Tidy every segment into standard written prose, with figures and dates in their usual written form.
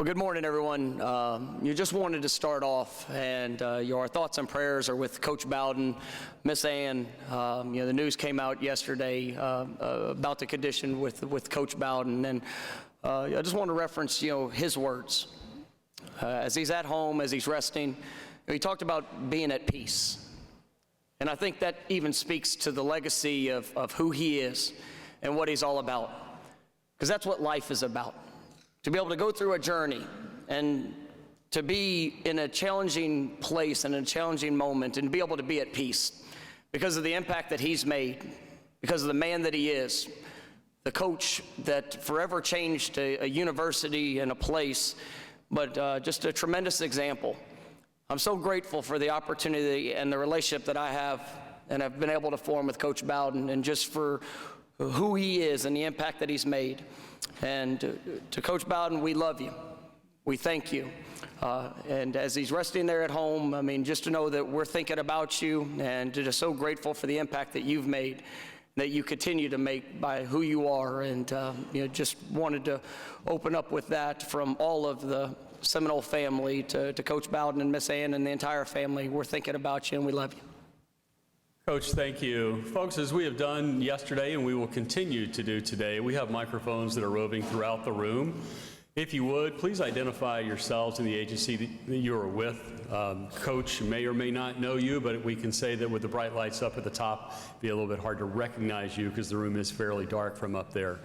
Well, good morning, everyone. You just wanted to start off, and our thoughts and prayers are with Coach Bowden, Miss Ann. The news came out yesterday about the condition with Coach Bowden, and I just want to reference, his words. As he's at home, as he's resting, he talked about being at peace. And I think that even speaks to the legacy of who he is and what he's all about, because that's what life is about. To be able to go through a journey and to be in a challenging place and a challenging moment and be able to be at peace because of the impact that he's made, because of the man that he is, the coach that forever changed a university and a place, but just a tremendous example. I'm so grateful for the opportunity and the relationship that I have and have been able to form with Coach Bowden, and just for who he is and the impact that he's made. And to Coach Bowden, we love you. We thank you. And as he's resting there at home, just to know that we're thinking about you, and just so grateful for the impact that you've made, that you continue to make by who you are. And just wanted to open up with that from all of the Seminole family to Coach Bowden and Miss Ann and the entire family. We're thinking about you, and we love you. Coach, thank you. Folks, as we have done yesterday and we will continue to do today, we have microphones that are roving throughout the room. If you would, please identify yourselves and the agency that you are with. Coach may or may not know you, but we can say that with the bright lights up at the top, it'd be a little bit hard to recognize you because the room is fairly dark from up there.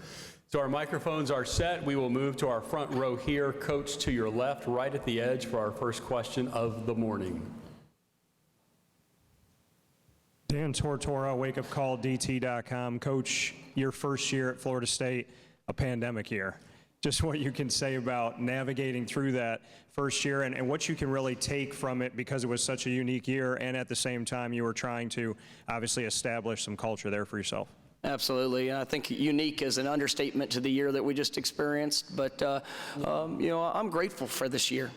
So our microphones are set. We will move to our front row here. Coach, to your left, right at the edge for our first question of the morning. Dan Tortora, wakeupcalldt.com. Coach, your first year at Florida State, a pandemic year. Just what you can say about navigating through that first year and what you can really take from it, because it was such a unique year, and at the same time you were trying to obviously establish some culture there for yourself. Absolutely. I think unique is an understatement to the year that we just experienced, but I'm grateful for this year.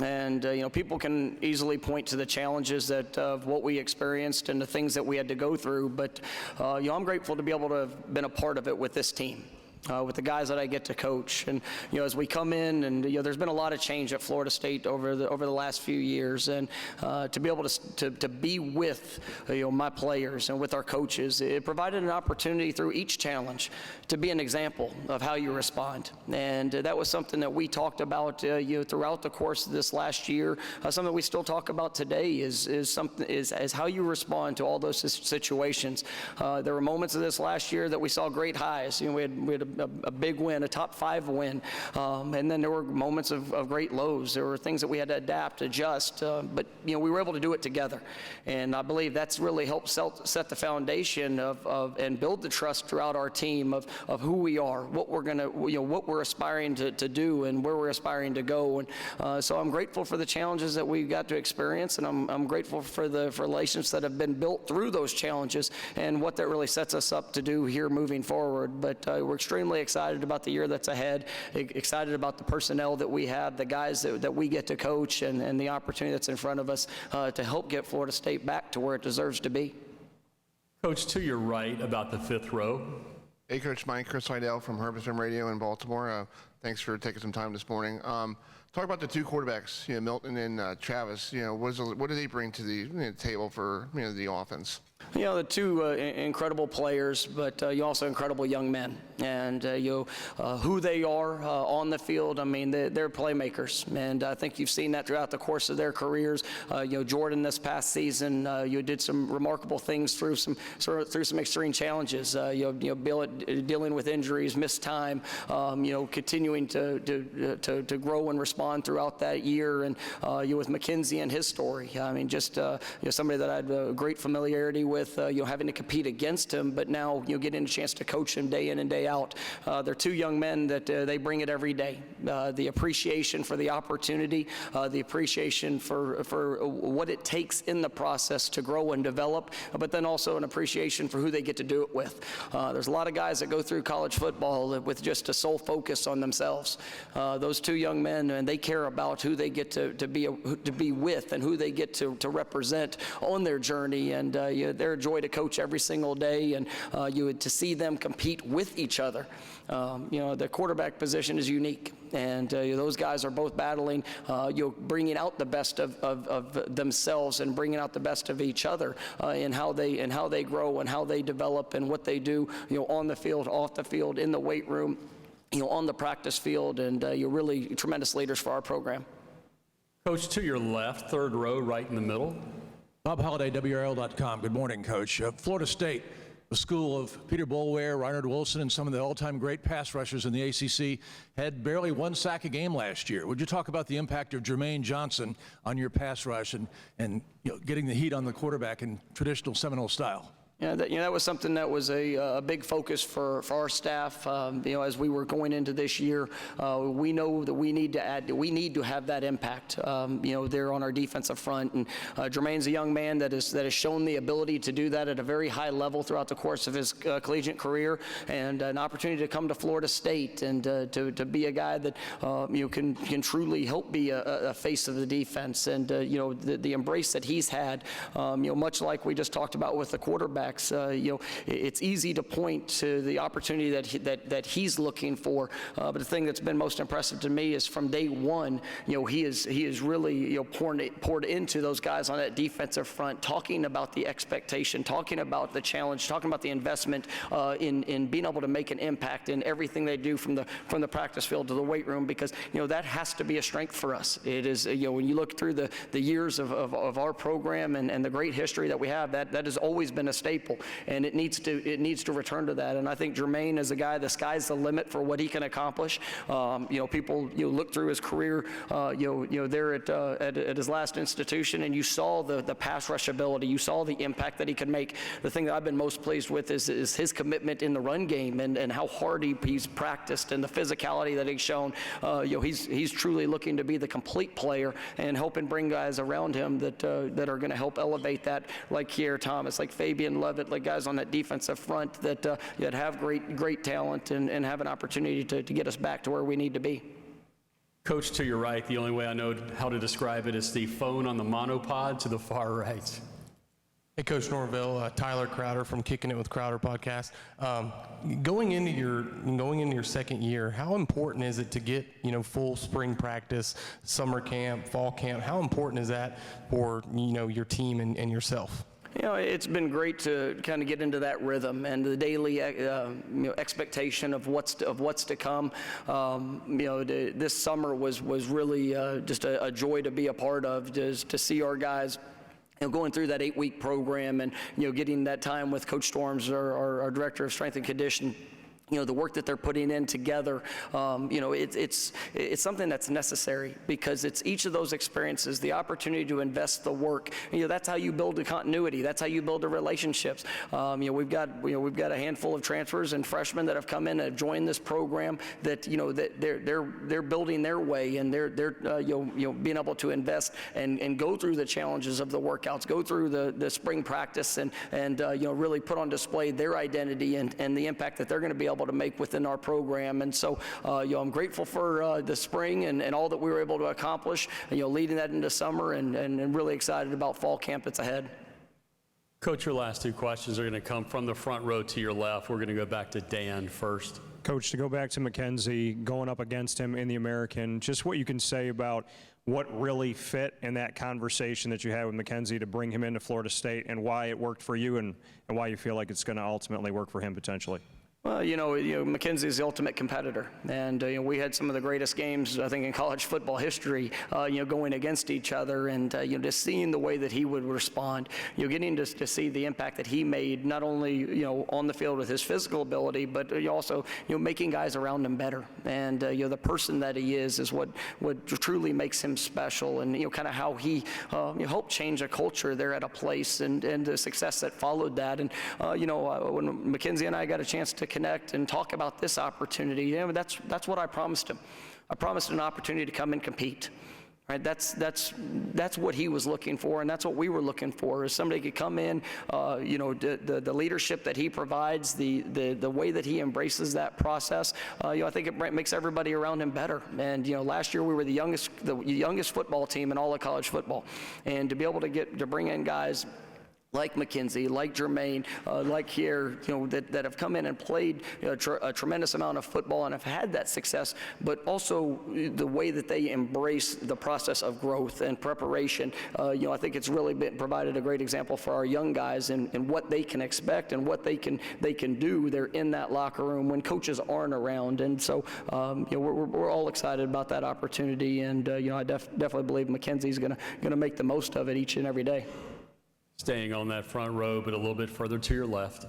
And people can easily point to the challenges that of what we experienced and the things that we had to go through, but I'm grateful to be able to have been a part of it with this team. With the guys that I get to coach, and as we come in, and there's been a lot of change at Florida State over the last few years, and to be able to be with my players and with our coaches, it provided an opportunity through each challenge to be an example of how you respond. And that was something that we talked about throughout the course of this last year. Something we still talk about today is how you respond to all those situations. There were moments of this last year that we saw great highs. We had a big win, a top 5 win, and then there were moments of great lows. There were things that we had to adapt, adjust, but we were able to do it together. And I believe that's really helped set the foundation of and build the trust throughout our team of who we are, what we're gonna, what we're aspiring to do, and where we're aspiring to go. And so I'm grateful for the challenges that we got to experience, and I'm grateful for the relationships that have been built through those challenges and what that really sets us up to do here moving forward. But we're extremely excited about the year that's ahead, excited about the personnel that we have, the guys that we get to coach, and the opportunity that's in front of us to help get Florida State back to where it deserves to be. Coach, to your right, about the fifth row. Hey, Coach Mike, Chris Seidel from Herbiston Radio in Baltimore. Thanks for taking some time this morning. Talk about the two quarterbacks, Milton and Travis. What do they bring to the table for the offense? The two incredible players, but also incredible young men. And who they are on the field, they're playmakers. And I think you've seen that throughout the course of their careers. Jordan this past season, did some remarkable things through some extreme challenges. Dealing with injuries, missed time, continuing to grow and respond throughout that year. And with McKenzie and his story, somebody that I had a great familiarity with, having to compete against him, but now getting a chance to coach him day in and day out. They're two young men that they bring it every day. The appreciation for the opportunity, the appreciation for what it takes in the process to grow and develop, but then also an appreciation for who they get to do it with. There's a lot of guys that go through college football with just a sole focus on themselves. Those two young men, and they care about who they get to be with and who they get to represent on their journey, and they're a joy to coach every single day, and to see them compete with each other. The quarterback position is unique, and those guys are both battling, bringing out the best of themselves and bringing out the best of each other in how they grow and how they develop and what they do, on the field, off the field, in the weight room, on the practice field, and you're really tremendous leaders for our program. Coach, to your left, third row, right in the middle. Bob Holliday, WRL.com. Good morning, Coach. Florida State, the school of Peter Boulware, Reinhard Wilson, and some of the all-time great pass rushers in the ACC, had barely one sack a game last year. Would you talk about the impact of Jermaine Johnson on your pass rush and getting the heat on the quarterback in traditional Seminole style? That was something that was a big focus for our staff. As we were going into this year, we know that we need to have that impact. There on our defensive front, and Jermaine's a young man that has shown the ability to do that at a very high level throughout the course of his collegiate career, and an opportunity to come to Florida State and to be a guy that can truly help be a face of the defense, and the embrace that he's had, much like we just talked about with the quarterback. It's easy to point to the opportunity that he's looking for, but the thing that's been most impressive to me is from day one, he is really poured into those guys on that defensive front, talking about the expectation, talking about the challenge, talking about the investment in being able to make an impact in everything they do from the practice field to the weight room, because that has to be a strength for us. It is when you look through the years of our program and the great history that we have, that has always been a staple, and it needs to return to that. And I think Jermaine is a guy, the sky's the limit for what he can accomplish. People look through his career, there at his last institution, and you saw the pass rush ability, you saw the impact that he could make. The thing that I've been most pleased with is his commitment in the run game and how hard he's practiced and the physicality that he's shown. He's truly looking to be the complete player and helping bring guys around him that are going to help elevate that, like Kier Thomas, like Fabian Levitt, like guys on that defensive front that have great talent and have an opportunity to get us back to where we need to be. Coach, to your right, the only way I know how to describe it is the phone on the monopod to the far right. Hey, Coach Norvell, Tyler Crowder from Kicking It with Crowder podcast. Going into your second year, how important is it to get full spring practice, summer camp, fall camp? How important is that for your team and yourself? It's been great to kind of get into that rhythm and the daily expectation of what's to come. This summer was really just a joy to be a part of, just to see our guys going through that 8-week program and getting that time with Coach Storms, our director of strength and conditioning. The work that they're putting in together, it's something that's necessary, because it's each of those experiences, the opportunity to invest the work. That's how you build a continuity. That's how you build the relationships. We've got a handful of transfers and freshmen that have come in and have joined this program that that they're building their way, and they're being able to invest and go through the challenges of the workouts, go through the spring practice, and really put on display their identity and the impact that they're going to be able to make within our program. And so I'm grateful for the spring and all that we were able to accomplish, leading that into summer, and really excited about fall camp that's ahead. Coach, your last two questions are going to come from the front row to your left. We're going to go back to Dan first. Coach, to go back to McKenzie, going up against him in the American, just what you can say about what really fit in that conversation that you had with McKenzie to bring him into Florida State, and why it worked for you, and why you feel like it's going to ultimately work for him potentially. Well, McKenzie is the ultimate competitor, and we had some of the greatest games, I think, in college football history, going against each other, and just seeing the way that he would respond, getting to see the impact that he made, not only on the field with his physical ability, but also making guys around him better, and the person that he is what truly makes him special, and kind of how he helped change a culture there at a place, and the success that followed that, and when McKenzie and I got a chance to connect and talk about this opportunity, that's what I promised him. I promised an opportunity to come and compete. Right? That's what he was looking for, and that's what we were looking for, is somebody could come in, the leadership that he provides, the way that he embraces that process. I think it makes everybody around him better. And last year we were the youngest football team in all of college football, and to be able to bring in guys like McKenzie, like Jermaine, like here, that have come in and played a tremendous amount of football and have had that success, but also the way that they embrace the process of growth and preparation. I think it's really provided a great example for our young guys and what they can expect and what they can do. They're in that locker room when coaches aren't around, and so we're all excited about that opportunity. And I definitely believe McKenzie's going to make the most of it each and every day. Staying on that front row, but a little bit further to your left.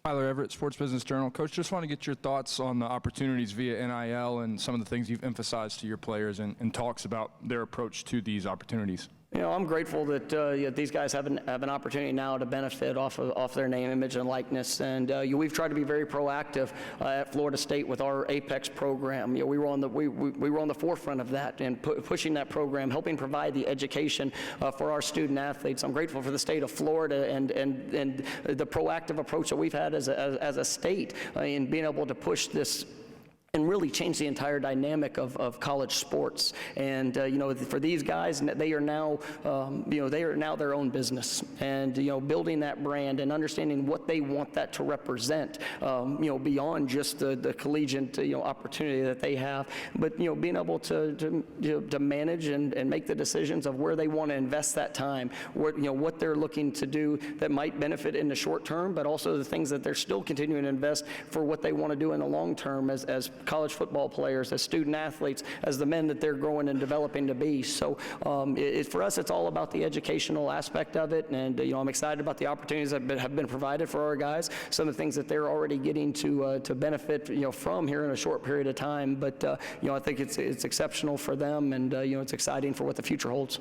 Tyler Everett, Sports Business Journal. Coach, just want to get your thoughts on the opportunities via NIL and some of the things you've emphasized to your players and talks about their approach to these opportunities. I'm grateful that these guys have an opportunity now to benefit off their name, image, and likeness. And we've tried to be very proactive at Florida State with our Apex program. We were on the forefront of that and pushing that program, helping provide the education for our student athletes. I'm grateful for the state of Florida and the proactive approach that we've had as a state in being able to push this and really change the entire dynamic of college sports. And for these guys, they are now their own business, and building that brand and understanding what they want that to represent, beyond just the collegiate opportunity that they have, but being able to manage and make the decisions of where they want to invest that time, what they're looking to do that might benefit in the short term, but also the things that they're still continuing to invest for what they want to do in the long term as college football players, as student athletes, as the men that they're growing and developing to be. So for us, it's all about the educational aspect of it, and I'm excited about the opportunities that have been provided for our guys, some of the things that they're already getting to benefit from here in a short period of time. But I think it's exceptional for them, and it's exciting for what the future holds.